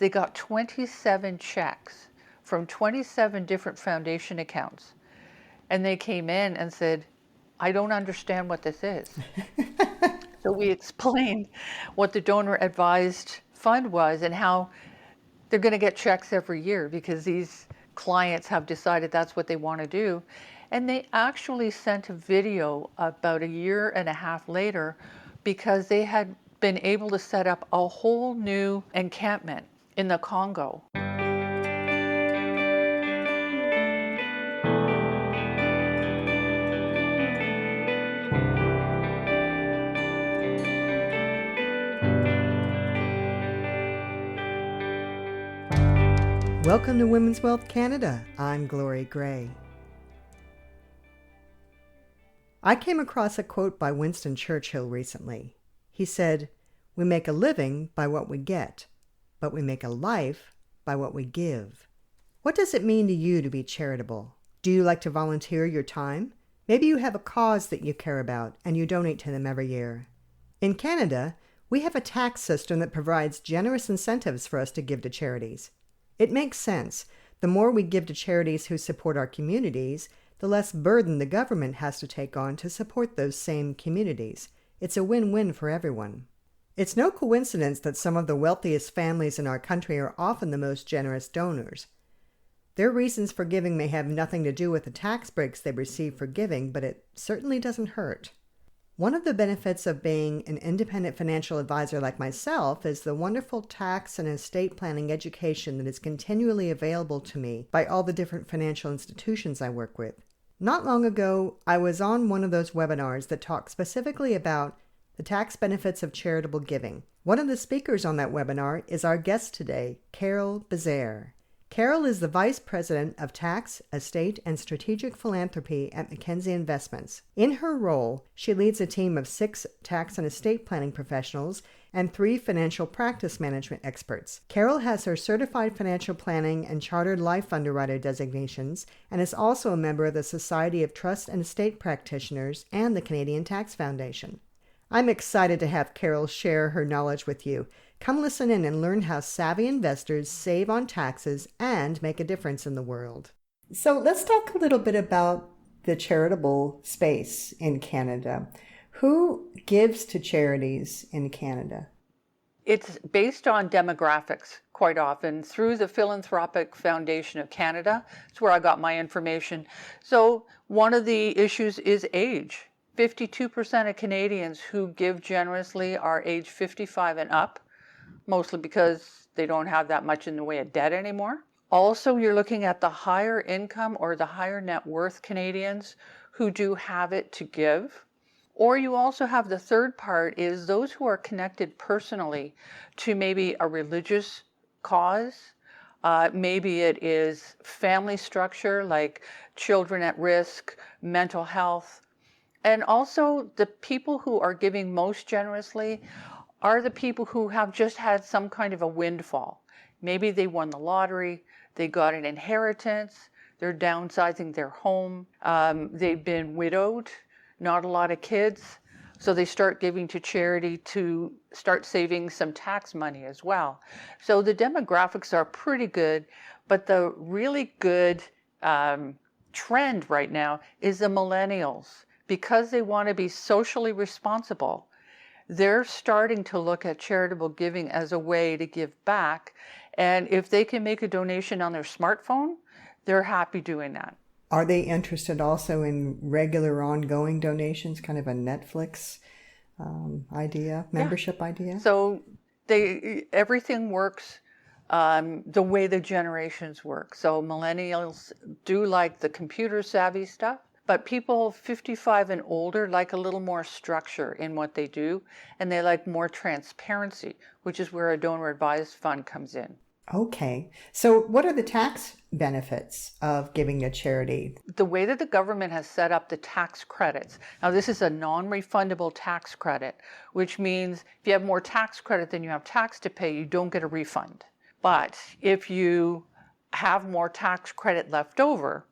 They got 27 checks from 27 different foundation accounts. And they came in and said, I don't understand what this is. So we explained what the donor advised fund was and how they're going to get checks every year because these clients have decided that's what they want to do. And they actually sent a video about a year and a half later because they had been able to set up a whole new encampment in the Congo. Welcome to Women's Wealth Canada. I'm Glory Gray. I came across a quote by Winston Churchill recently. He said, "We make a living by what we get, but we make a life by what we give." What does it mean to you to be charitable? Do you like to volunteer your time? Maybe you have a cause that you care about and you donate to them every year. In Canada, we have a tax system that provides generous incentives for us to give to charities. It makes sense. The more we give to charities who support our communities, the less burden the government has to take on to support those same communities. It's a win-win for everyone. It's no coincidence that some of the wealthiest families in our country are often the most generous donors. Their reasons for giving may have nothing to do with the tax breaks they receive for giving, but it certainly doesn't hurt. One of the benefits of being an independent financial advisor like myself is the wonderful tax and estate planning education that is continually available to me by all the different financial institutions I work with. Not long ago, I was on one of those webinars that talked specifically about the tax benefits of charitable giving. One of the speakers on that webinar is our guest today, Carol Bezaire. Carol is the Vice President of Tax, Estate, and Strategic Philanthropy at Mackenzie Investments. In her role, she leads a team of 6 tax and estate planning professionals and 3 financial practice management experts. Carol has her Certified Financial Planning and Chartered Life Underwriter designations and is also a member of the Society of Trust and Estate Practitioners and the Canadian Tax Foundation. I'm excited to have Carol share her knowledge with you. Come listen in and learn how savvy investors save on taxes and make a difference in the world. So let's talk a little bit about the charitable space in Canada. Who gives to charities in Canada? It's based on demographics quite often through the Philanthropic Foundation of Canada. It's where I got my information. So one of the issues is age. 52% of Canadians who give generously are age 55 and up, mostly because they don't have that much in the way of debt anymore. Also, you're looking at the higher income or the higher net worth Canadians who do have it to give. Or you also have the third part is those who are connected personally to maybe a religious cause. Maybe it is family structure like children at risk, mental health. And also the people who are giving most generously are the people who have just had some kind of a windfall. Maybe they won the lottery, they got an inheritance, they're downsizing their home, they've been widowed, not a lot of kids, so they start giving to charity to start saving some tax money as well. So the demographics are pretty good, but the really good trend right now is the millennials. Because they want to be socially responsible, they're starting to look at charitable giving as a way to give back. And if they can make a donation on their smartphone, they're happy doing that. Are they interested also in regular ongoing donations, kind of a Netflix idea, membership idea? So everything works the way the generations work. So millennials do like the computer savvy stuff. But people 55 and older like a little more structure in what they do, and they like more transparency, which is where a donor advised fund comes in. Okay. So what are the tax benefits of giving to charity? The way that the government has set up the tax credits, now this is a non-refundable tax credit, which means if you have more tax credit than you have tax to pay, you don't get a refund. But if you have more tax credit left over,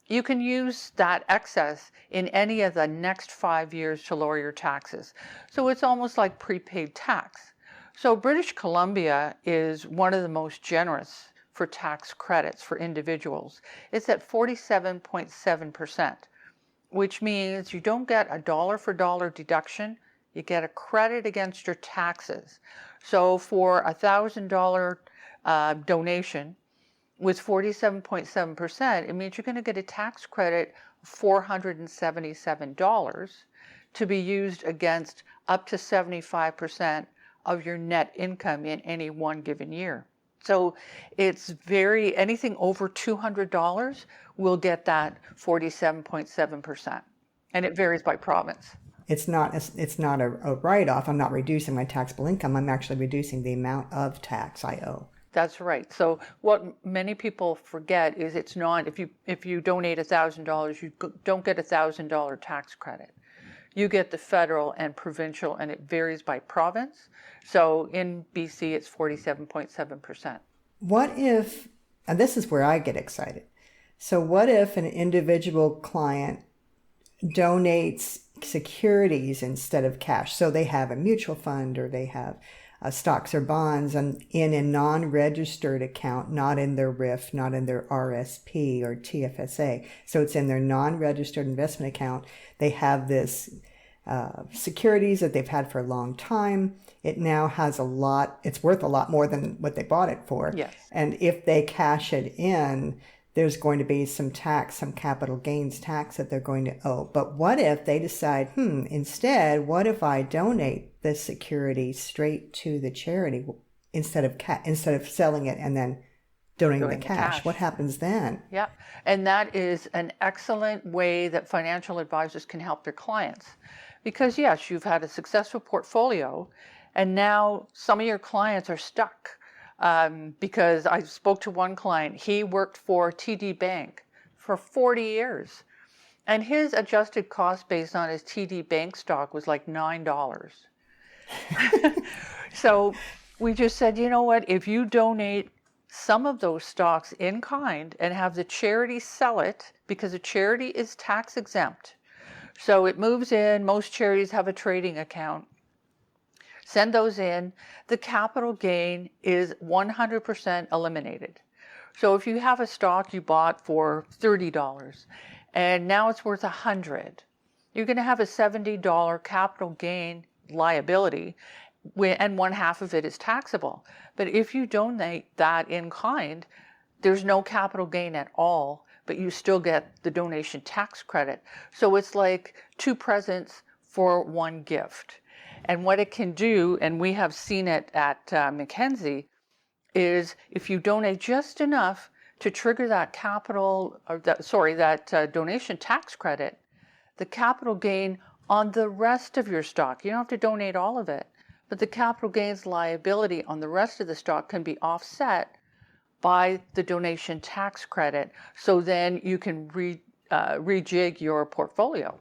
you can use that excess in any of the next 5 years to lower your taxes. So it's almost like prepaid tax. So British Columbia is one of the most generous for tax credits for individuals. It's at 47.7%, which means you don't get a dollar for dollar deduction, you get a credit against your taxes. So for a $1,000 donation with 47.7%, it means you're going to get a tax credit of $477 to be used against up to 75% of your net income in any one given year. So it's anything over $200 will get that 47.7%. And it varies by province. It's not a write-off. I'm not reducing my taxable income. I'm actually reducing the amount of tax I owe. That's right. So what many people forget is it's not, if you donate $1,000, you don't get a $1,000 tax credit. You get the federal and provincial, and it varies by province. So in BC, it's 47.7%. What if, and this is where I get excited. So what if an individual client donates securities instead of cash? So they have a mutual fund, or they have stocks or bonds in a non-registered account, not in their RIF, not in their RSP or TFSA. So it's in their non-registered investment account. They have this securities that they've had for a long time. It now has it's worth a lot more than what they bought it for. Yes. And if they cash it in, there's going to be some capital gains tax that they're going to owe. But what if they decide, instead, what if I donate the security straight to the charity instead of selling it and then donating the cash? What happens then? Yeah, and that is an excellent way that financial advisors can help their clients. Because yes, you've had a successful portfolio, and now some of your clients are stuck. Because I spoke to one client, he worked for TD Bank for 40 years. And his adjusted cost based on his TD Bank stock was like $9. So we just said, you know what, if you donate some of those stocks in kind and have the charity sell it, because a charity is tax exempt. So it moves in, most charities have a trading account. Send those in, the capital gain is 100% eliminated. So if you have a stock you bought for $30 and now it's worth $100, you're going to have a $70 capital gain liability, and one half of it is taxable. But if you donate that in kind, there's no capital gain at all, but you still get the donation tax credit. So it's like two presents for one gift. And what it can do, and we have seen it at Mackenzie, is if you donate just enough to trigger that donation tax credit, the capital gain on the rest of your stock, you don't have to donate all of it, but the capital gains liability on the rest of the stock can be offset by the donation tax credit. So then you can rejig your portfolio.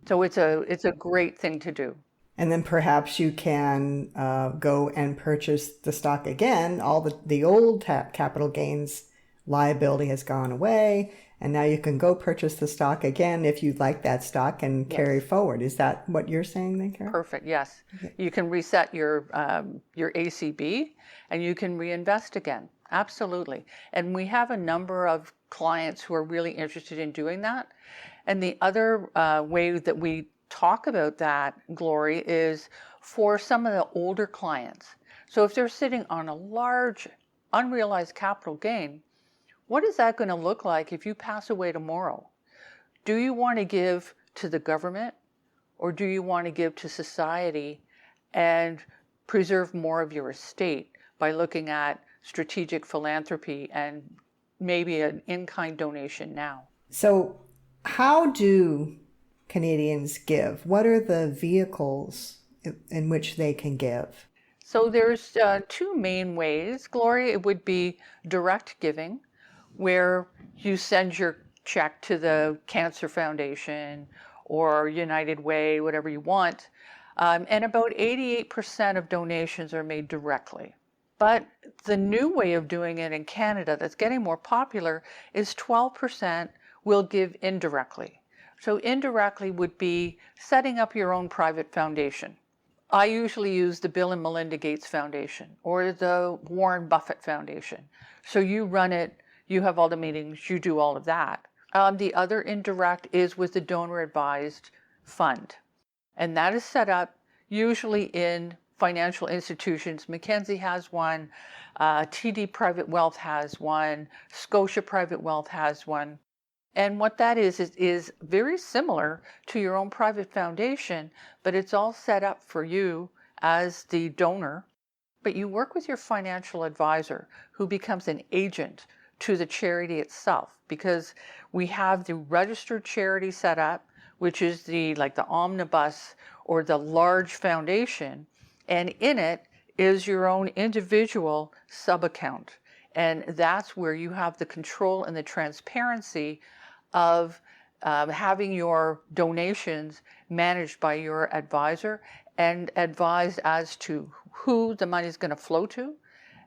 So it's a great thing to do. And then perhaps you can go and purchase the stock again. All the old capital gains liability has gone away, and now you can go purchase the stock again if you like that stock and carry forward. Is that what you're saying then, Carol? Perfect, yes. Okay. You can reset your ACB and you can reinvest again. Absolutely. And we have a number of clients who are really interested in doing that. And the other way that we talk about that, Glory, is for some of the older clients. So if they're sitting on a large unrealized capital gain, what is that going to look like if you pass away tomorrow? Do you want to give to the government, or do you want to give to society and preserve more of your estate by looking at strategic philanthropy and maybe an in-kind donation now? So how do Canadians give? What are the vehicles in which they can give? So there's two main ways, Gloria. It would be direct giving, where you send your check to the Cancer Foundation or United Way, whatever you want. And about 88% of donations are made directly. But the new way of doing it in Canada that's getting more popular is 12% will give indirectly. So indirectly would be setting up your own private foundation. I usually use the Bill and Melinda Gates Foundation or the Warren Buffett Foundation. So you run it, you have all the meetings, you do all of that. The other indirect is with the donor advised fund. And that is set up usually in financial institutions. Mackenzie has one, TD Private Wealth has one, Scotia Private Wealth has one. And what that is very similar to your own private foundation, but it's all set up for you as the donor. But you work with your financial advisor who becomes an agent to the charity itself, because we have the registered charity set up, which is the omnibus or the large foundation, and in it is your own individual sub-account. And that's where you have the control and the transparency of having your donations managed by your advisor and advised as to who the money is going to flow to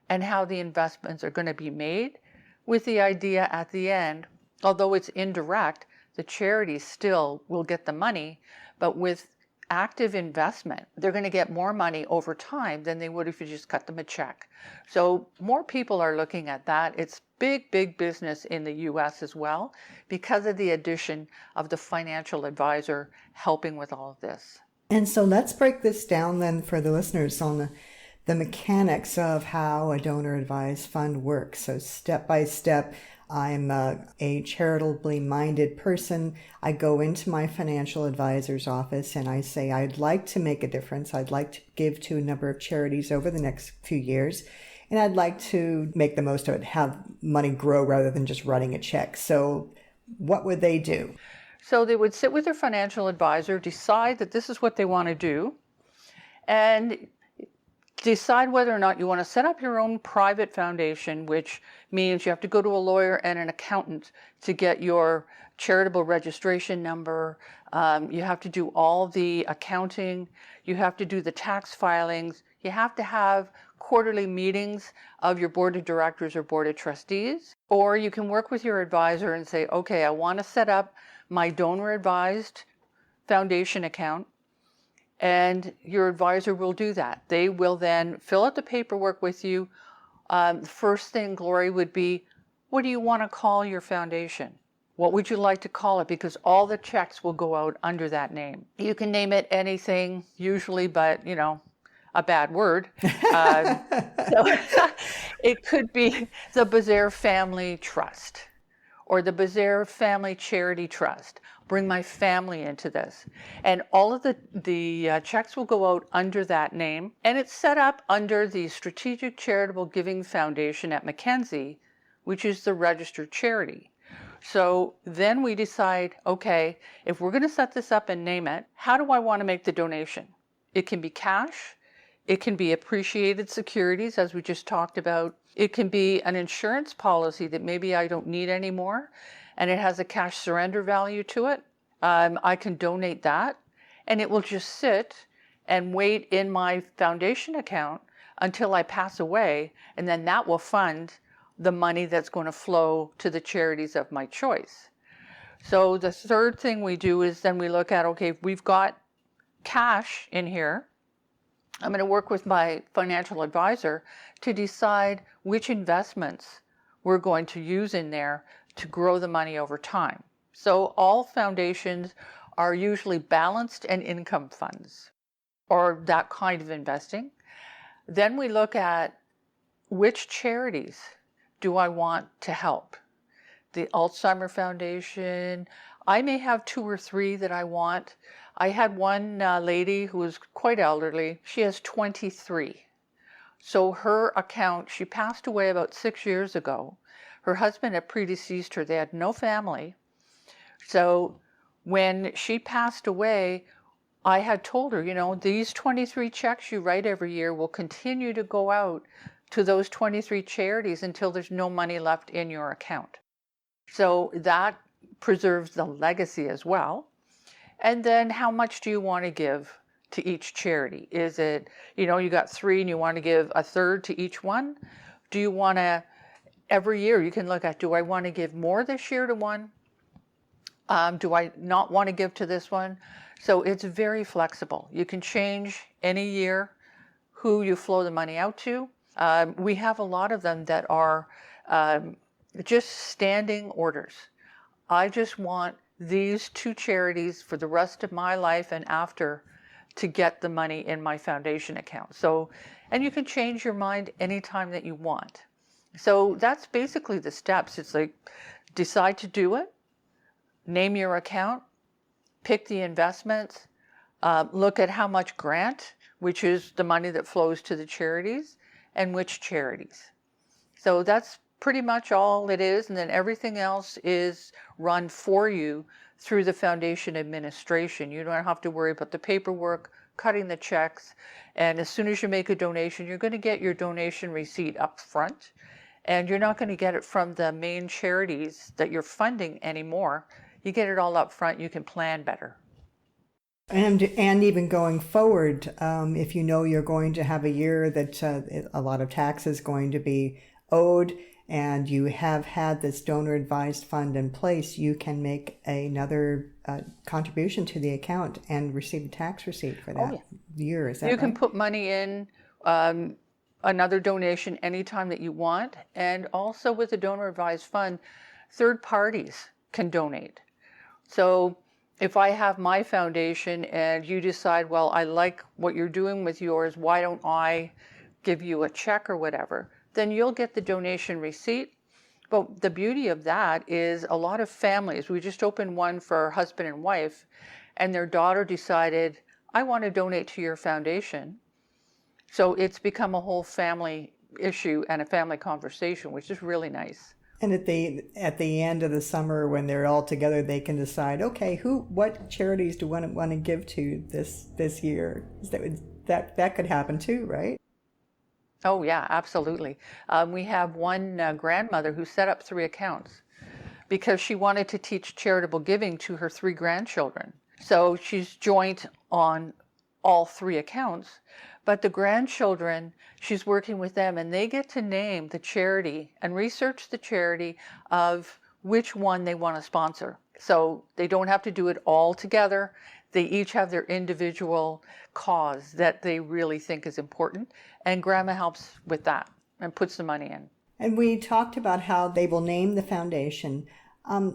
and how the investments are going to be made, with the idea at the end, although it's indirect, the charity still will get the money, but with active investment, they're going to get more money over time than they would if you just cut them a check. So more people are looking at that. It's big business in the US as well because of the addition of the financial advisor helping with all of this. And so let's break this down then for the listeners on the mechanics of how a donor advised fund works. So step by step, I'm a charitably minded person. I go into my financial advisor's office and I say, I'd like to make a difference. I'd like to give to a number of charities over the next few years. And I'd like to make the most of it, have money grow rather than just writing a check. So what would they do? So they would sit with their financial advisor, decide that this is what they want to do, and decide whether or not you want to set up your own private foundation, which means you have to go to a lawyer and an accountant to get your charitable registration number. You have to do all the accounting. You have to do the tax filings. You have to have quarterly meetings of your board of directors or board of trustees. Or you can work with your advisor and say, okay, I want to set up my donor advised foundation account. And your advisor will do that. They will then fill out the paperwork with you. First thing, Glory, would be, what do you want to call your foundation? What would you like to call it? Because all the checks will go out under that name. You can name it anything, usually, but, a bad word. So it could be the Bezaire Family Trust or the Bezaire Family Charity Trust. Bring my family into this. And all of the checks will go out under that name. And it's set up under the Strategic Charitable Giving Foundation at Mackenzie, which is the registered charity. So then we decide, okay, if we're going to set this up and name it, how do I want to make the donation? It can be cash. It can be appreciated securities, as we just talked about. It can be an insurance policy that maybe I don't need anymore, and it has a cash surrender value to it. I can donate that, and it will just sit and wait in my foundation account until I pass away, and then that will fund the money that's going to flow to the charities of my choice. So the third thing we do is then we look at, okay, we've got cash in here. I'm going to work with my financial advisor to decide which investments we're going to use in there to grow the money over time. So all foundations are usually balanced and income funds or that kind of investing. Then we look at which charities do I want to help. The Alzheimer Foundation, I may have 2 or 3 that I want. I had one lady who was quite elderly. She has 23. So her account, she passed away about 6 years ago. Her husband had predeceased her. They had no family. So when she passed away, I had told her, these 23 checks you write every year will continue to go out to those 23 charities until there's no money left in your account. So that preserves the legacy as well. And then how much do you want to give to each charity? Is it, you got 3 and you want to give a third to each one? Do you want to, every year you can look at, do I want to give more this year to one? Do I not want to give to this one? So it's very flexible. You can change any year who you flow the money out to. We have a lot of them that are just standing orders. I just want these two charities for the rest of my life and after to get the money in my foundation account. So, and you can change your mind anytime that you want. So that's basically the steps. It's like decide to do it, name your account, pick the investments, look at how much grant, which is the money that flows to the charities, and which charities. So that's pretty much all it is. And then everything else is run for you through the foundation administration. You don't have to worry about the paperwork, cutting the checks. And as soon as you make a donation, you're going to get your donation receipt up front. And you're not going to get it from the main charities that you're funding anymore. You get it all up front. You can plan better. And even going forward, if you know you're going to have a year that a lot of tax is going to be owed, and you have had this donor advised fund in place, you can make another contribution to the account and receive a tax receipt for that year. Is that You right? can put money in another donation anytime that you want. And also with the donor advised fund, third parties can donate. So if I have my foundation and you decide, well, I like what you're doing with yours, why don't I give you a check or whatever, then you'll get the donation receipt. But the beauty of that is a lot of families, we just opened one for husband and wife, and their daughter decided, I want to donate to your foundation. So it's become a whole family issue and a family conversation, which is really nice. And at the end of the summer, when they're all together, they can decide, okay, what charities do we want to give to this year? That could happen too, right? Oh yeah, absolutely. We have one grandmother who set up 3 accounts because she wanted to teach charitable giving to her 3 grandchildren. So she's joint on all 3 accounts, but the grandchildren, she's working with them and they get to name the charity and research the charity of which one they want to sponsor. So they don't have to do it all together. They each have their individual cause that they really think is important, and Grandma helps with that and puts the money in. And we talked about how they will name the foundation.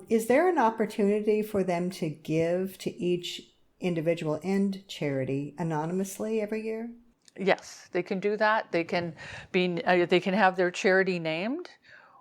Is there an opportunity for them to give to each individual and charity anonymously every year? Yes, they can do that. They can have their charity named,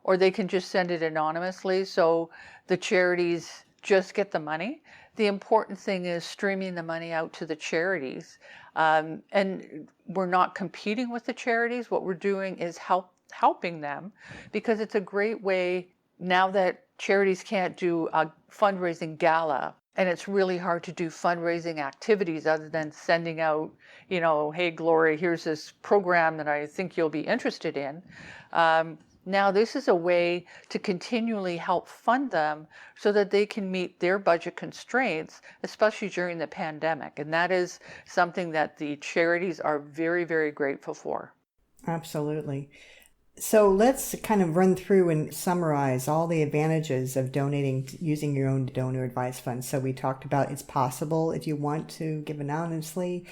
or they can just send it anonymously. So the charities just get the money. The important thing is streaming the money out to the charities. And we're not competing with the charities. What we're doing is helping them, because it's a great way now that charities can't do a fundraising gala. And it's really hard to do fundraising activities other than sending out, hey, Gloria, here's this program that I think you'll be interested in. Now, this is a way to continually help fund them so that they can meet their budget constraints, especially during the pandemic. And that is something that the charities are very, very grateful for. Absolutely. So let's kind of run through and summarize all the advantages of donating using your own donor advised fund. So we talked about it's possible if you want to give anonymously.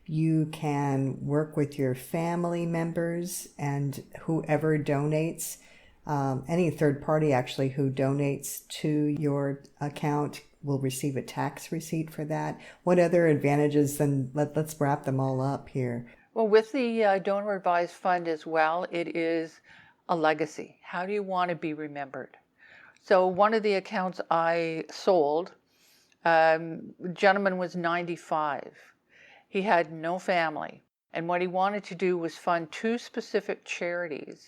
You can work with your family members and whoever donates, any third party actually who donates to your account will receive a tax receipt for that. What other advantages? Then let's wrap them all up here. Well, with the donor advised fund as well, it is a legacy. How do you want to be remembered? So one of the accounts I sold, the gentleman was 95. He had no family. And what he wanted to do was fund 2 specific charities.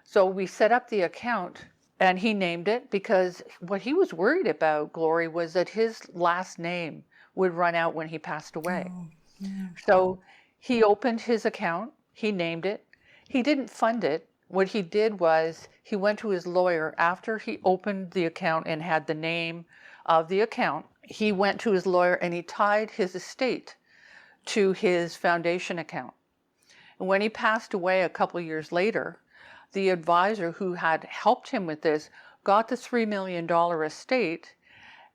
So we set up the account and he named it because what he was worried about, Glory, was that his last name would run out when he passed away. Oh, yeah. So he opened his account, he named it, he didn't fund it. What he did was he went to his lawyer after he opened the account and had the name of the account. He went to his lawyer and he tied his estate to his foundation account. And when he passed away a couple of years later, the advisor who had helped him with this got the $3 million estate,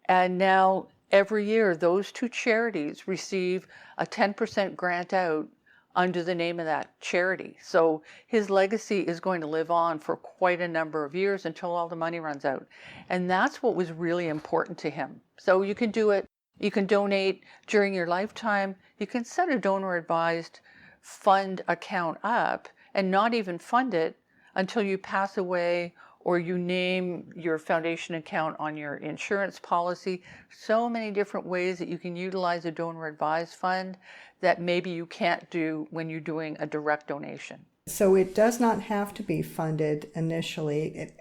and now Every year, those two charities receive a 10% grant out under the name of that charity. So his legacy is going to live on for quite a number of years until all the money runs out. And that's what was really important to him. So you can do it. You can donate during your lifetime. You can set a donor advised fund account up and not even fund it until you pass away or you name your foundation account on your insurance policy. So many different ways that you can utilize a donor advised fund that maybe you can't do when you're doing a direct donation. So it does not have to be funded initially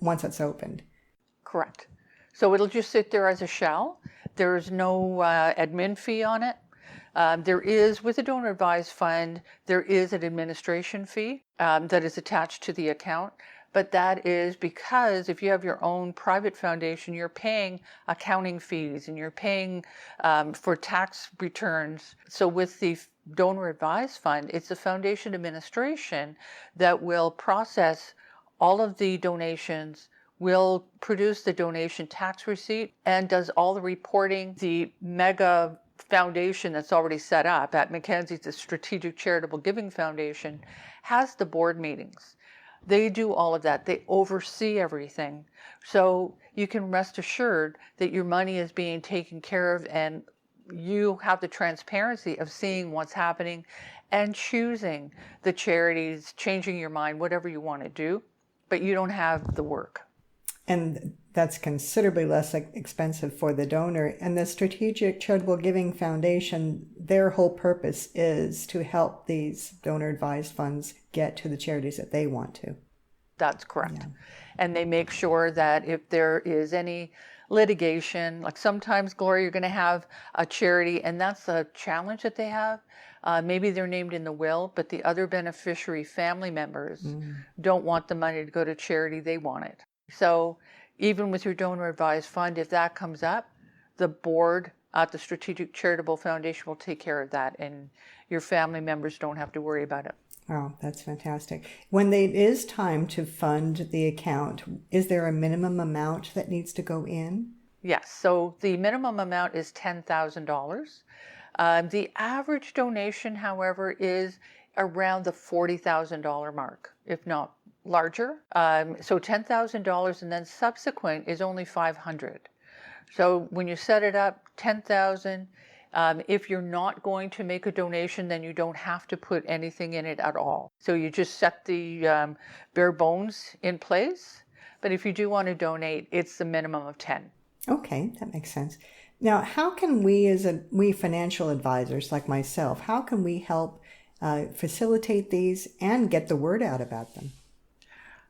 once it's opened. Correct. So it'll just sit there as a shell. There's no admin fee on it. There is, with a donor advised fund, there is an administration fee that is attached to the account. But that is because if you have your own private foundation, you're paying accounting fees and you're paying for tax returns. So with the donor advised fund, it's the foundation administration that will process all of the donations, will produce the donation tax receipt, and does all the reporting. The mega foundation that's already set up at Mackenzie, the Strategic Charitable Giving Foundation, has the board meetings. They do all of that. They oversee everything. So you can rest assured that your money is being taken care of and you have the transparency of seeing what's happening and choosing the charities, changing your mind, whatever you want to do, but you don't have the work. And that's considerably less expensive for the donor. And the Strategic Charitable Giving Foundation, their whole purpose is to help these donor advised funds get to the charities that they want to. That's correct. Yeah. And they make sure that if there is any litigation, like sometimes, Gloria, you're going to have a charity, and that's a challenge that they have. Maybe they're named in the will, but the other beneficiary family members don't want the money to go to charity, they want it. So even with your donor advised fund, if that comes up, the board at the Strategic Charitable Foundation will take care of that, and your family members don't have to worry about it. Oh, that's fantastic. When it is time to fund the account, is there a minimum amount that needs to go in? Yes, so the minimum amount is $10,000. The average donation, however, is around the $40,000 mark, if not larger. So $10,000, and then subsequent is only $500. So when you set it up, $10,000. If you're not going to make a donation, then you don't have to put anything in it at all. So you just set the bare bones in place. But if you do want to donate, it's the minimum of 10. Okay, that makes sense. Now, how can we we financial advisors like myself, how can we help facilitate these and get the word out about them?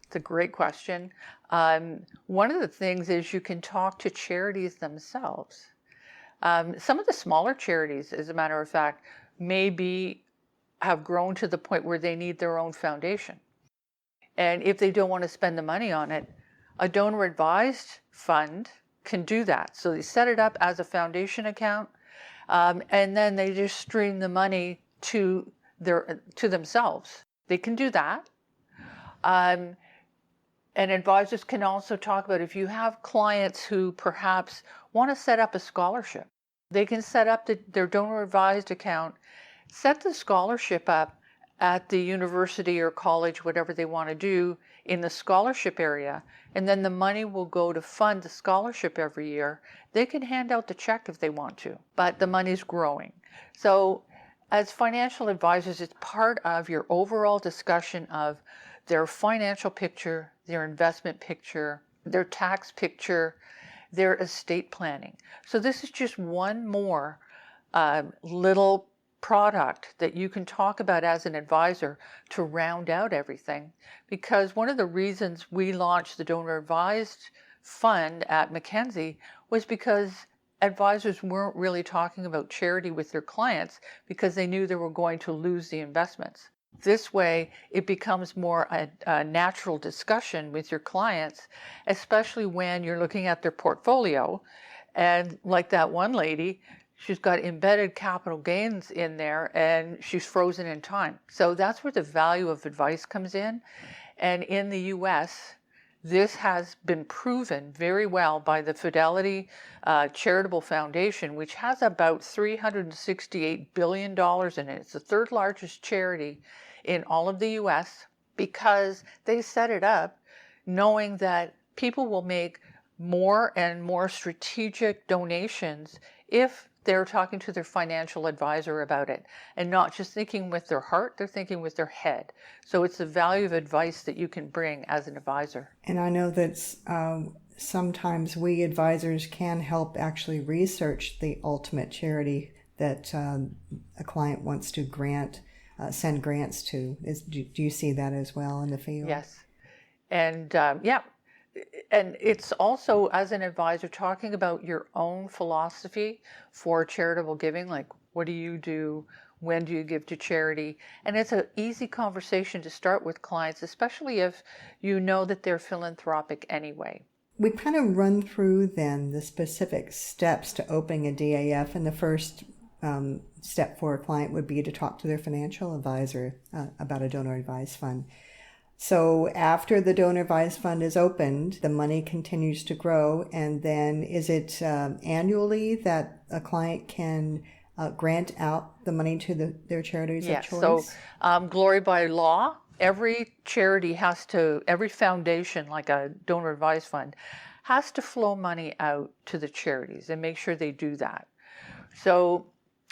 It's a great question. One of the things is you can talk to charities themselves. Some of the smaller charities, as a matter of fact, have grown to the point where they need their own foundation. And if they don't want to spend the money on it, a donor advised fund can do that. So they set it up as a foundation account, and then they just stream the money to themselves. They can do that. And advisors can also talk about if you have clients who perhaps want to set up a scholarship, they can set up their donor advised account, set the scholarship up at the university or college, whatever they want to do in the scholarship area, and then the money will go to fund the scholarship every year. They can hand out the check if they want to, but the money's growing. So as financial advisors, it's part of your overall discussion of their financial picture, their investment picture, their tax picture, their estate planning. So this is just one more little product that you can talk about as an advisor to round out everything. Because one of the reasons we launched the donor advised fund at Mackenzie was because advisors weren't really talking about charity with their clients because they knew they were going to lose the investments. This way, it becomes more a natural discussion with your clients, especially when you're looking at their portfolio. And like that one lady, she's got embedded capital gains in there and she's frozen in time. So that's where the value of advice comes in. And in the US, This has been proven very well by the Fidelity Charitable Foundation, which has about $368 billion in it. It's the third largest charity in all of the US, because they set it up knowing that people will make more and more strategic donations if they're talking to their financial advisor about it, and not just thinking with their heart, they're thinking with their head. So it's the value of advice that you can bring as an advisor. And I know that sometimes we advisors can help actually research the ultimate charity that a client wants to send grants to. Do you see that as well in the field? Yes. And yeah. And it's also, as an advisor, talking about your own philosophy for charitable giving, like what do you do, when do you give to charity? And it's an easy conversation to start with clients, especially if you know that they're philanthropic anyway. We kind of run through then the specific steps to opening a DAF, and the first step for a client would be to talk to their financial advisor about a donor advised fund. So after the donor advised fund is opened, the money continues to grow, and then is it annually that a client can grant out the money to their charities of choice? So glory by law, every charity every foundation, like a donor advised fund, has to flow money out to the charities and make sure they do that. So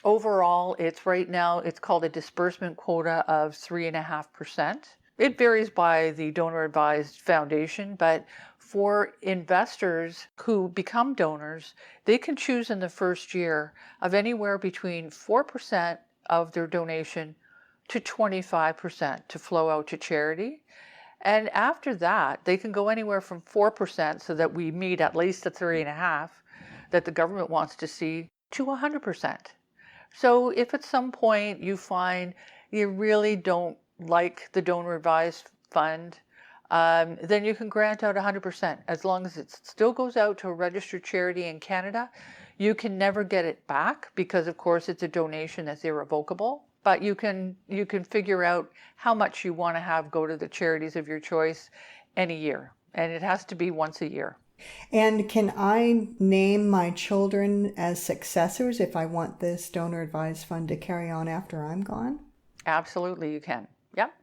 overall, right now, it's called a disbursement quota of 3.5%. It varies by the donor advised foundation, but for investors who become donors, they can choose in the first year of anywhere between 4% of their donation to 25% to flow out to charity. And after that, they can go anywhere from 4%, so that we meet at least the 3.5% that the government wants to see, to 100%. So if at some point you find you really don't like the donor advised fund, then you can grant out 100%. As long as it still goes out to a registered charity in Canada, you can never get it back, because of course it's a donation that's irrevocable. But you can figure out how much you want to have go to the charities of your choice any year, and it has to be once a year. And can I name my children as successors if I want this donor advised fund to carry on after I'm gone? Absolutely, you can. Yep.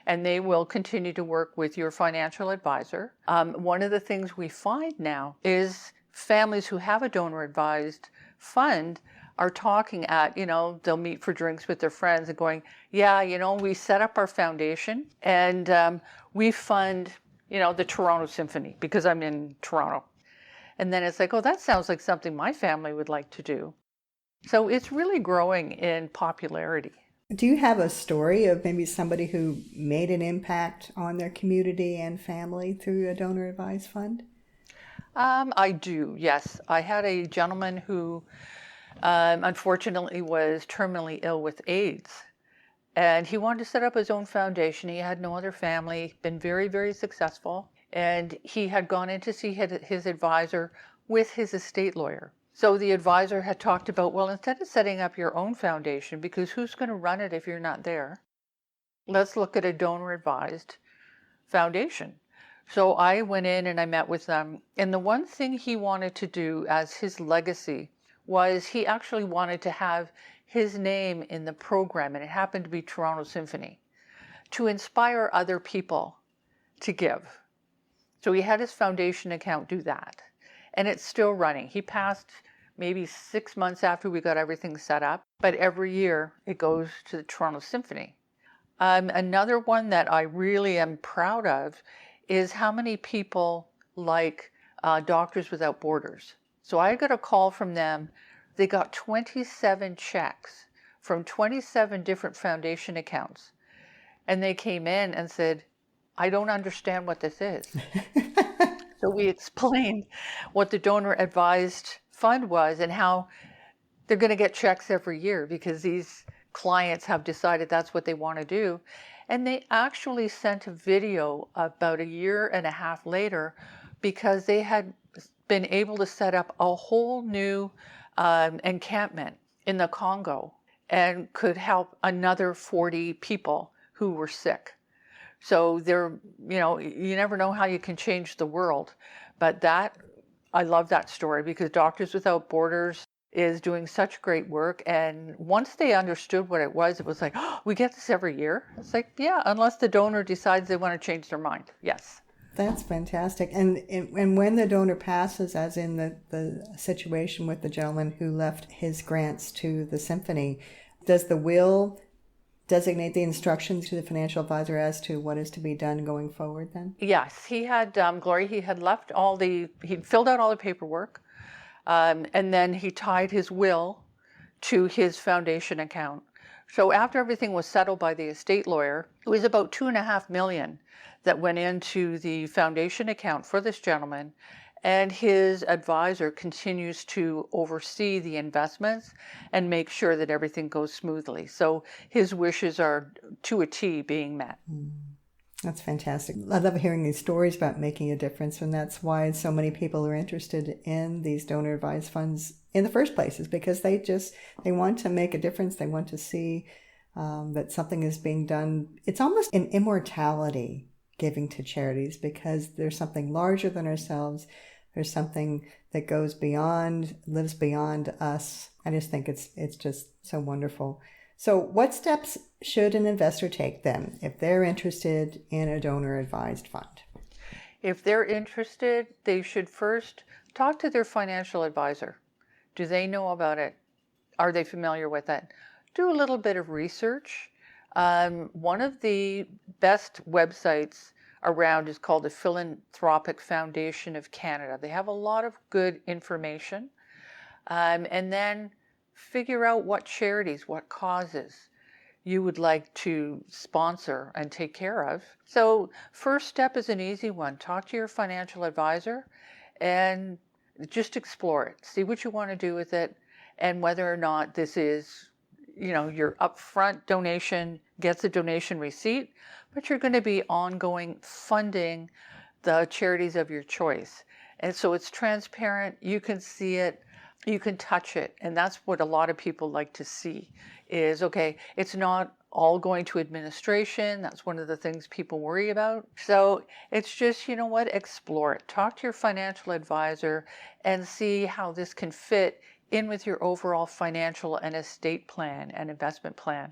And they will continue to work with your financial advisor. One of the things we find now is families who have a donor advised fund are talking they'll meet for drinks with their friends and going, yeah, we set up our foundation and we fund, the Toronto Symphony because I'm in Toronto. And then it's like, oh, that sounds like something my family would like to do. So it's really growing in popularity. Do you have a story of maybe somebody who made an impact on their community and family through a donor advised fund? I do, yes. I had a gentleman who unfortunately was terminally ill with AIDS. And he wanted to set up his own foundation. He had no other family, been very, very successful. And he had gone in to see his advisor with his estate lawyer. So the advisor had talked about, well, instead of setting up your own foundation, because who's going to run it if you're not there, let's look at a donor advised foundation. So I went in and I met with them. And the one thing he wanted to do as his legacy was he actually wanted to have his name in the program, and it happened to be Toronto Symphony, to inspire other people to give. So he had his foundation account do that. And it's still running. He passed maybe 6 months after we got everything set up, but every year it goes to the Toronto Symphony. Another one that I really am proud of is how many people like Doctors Without Borders. So I got a call from them. They got 27 checks from 27 different foundation accounts. And they came in and said, I don't understand what this is. So we explained what the donor advised fund was and how they're going to get checks every year because these clients have decided that's what they want to do. And they actually sent a video about 1.5 years later because they had been able to set up a whole new encampment in the Congo and could help another 40 people who were sick. So you never know how you can change the world. But I love that story because Doctors Without Borders is doing such great work. And once they understood what it was like, oh, we get this every year. It's like, yeah, unless the donor decides they want to change their mind. Yes. That's fantastic. And when the donor passes, as in the situation with the gentleman who left his grants to the symphony, does the will designate the instructions to the financial advisor as to what is to be done going forward then? Yes, he had, Glory, he had he'd filled out all the paperwork, and then he tied his will to his foundation account. So after everything was settled by the estate lawyer, it was about $2.5 million that went into the foundation account for this gentleman, and his advisor continues to oversee the investments and make sure that everything goes smoothly. So his wishes are to a T being met. That's fantastic. I love hearing these stories about making a difference, and that's why so many people are interested in these donor advised funds in the first place, is because they want to make a difference. They want to see that something is being done. It's almost an immortality giving to charities, because there's something larger than ourselves. There's something that lives beyond us. I just think it's just so wonderful. So what steps should an investor take then if they're interested in a donor advised fund? If they're interested, they should first talk to their financial advisor. Do they know about it? Are they familiar with it? Do a little bit of research. One of the best websites around is called the Philanthropic Foundation of Canada. They have a lot of good information. And then figure out what charities, what causes you would like to sponsor and take care of. So first step is an easy one. Talk to your financial advisor and just explore it. See what you want to do with it and whether or not this is, your upfront donation gets a donation receipt, but you're going to be ongoing funding the charities of your choice. And so it's transparent. You can see it. You can touch it. And that's what a lot of people like to see is, okay, it's not all going to administration. That's one of the things people worry about. So it's just, explore it. Talk to your financial advisor and see how this can fit in with your overall financial and estate plan and investment plan.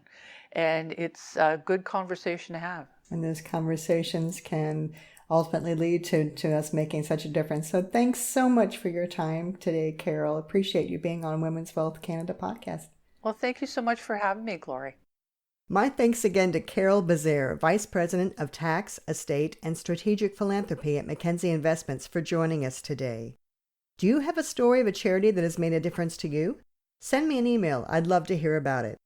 And it's a good conversation to have. And those conversations can ultimately lead to us making such a difference. So thanks so much for your time today, Carol. Appreciate you being on Women's Wealth Canada podcast. Well, thank you so much for having me, Glory. My thanks again to Carol Bezaire, Vice President of Tax, Estate, and Strategic Philanthropy at Mackenzie Investments, for joining us today. Do you have a story of a charity that has made a difference to you? Send me an email. I'd love to hear about it.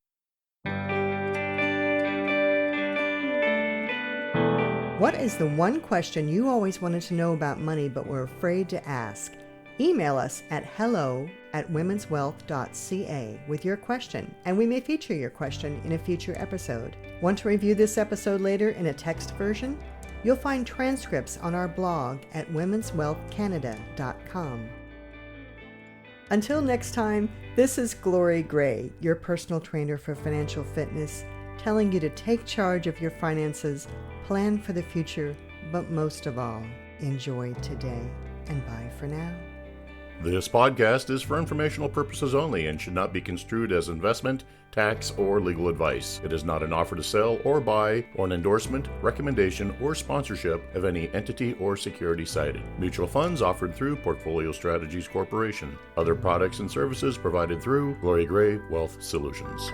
What is the one question you always wanted to know about money but were afraid to ask? Email us at hello@womenswealth.ca with your question, and we may feature your question in a future episode. Want to review this episode later in a text version? You'll find transcripts on our blog at womenswealthcanada.com. Until next time, this is Glory Gray, your personal trainer for financial fitness, telling you to take charge of your finances, plan for the future, but most of all, enjoy today. And bye for now. This podcast is for informational purposes only and should not be construed as investment, tax, or legal advice. It is not an offer to sell or buy, or an endorsement, recommendation, or sponsorship of any entity or security cited. Mutual funds offered through Portfolio Strategies Corporation. Other products and services provided through Glory Gray Wealth Solutions.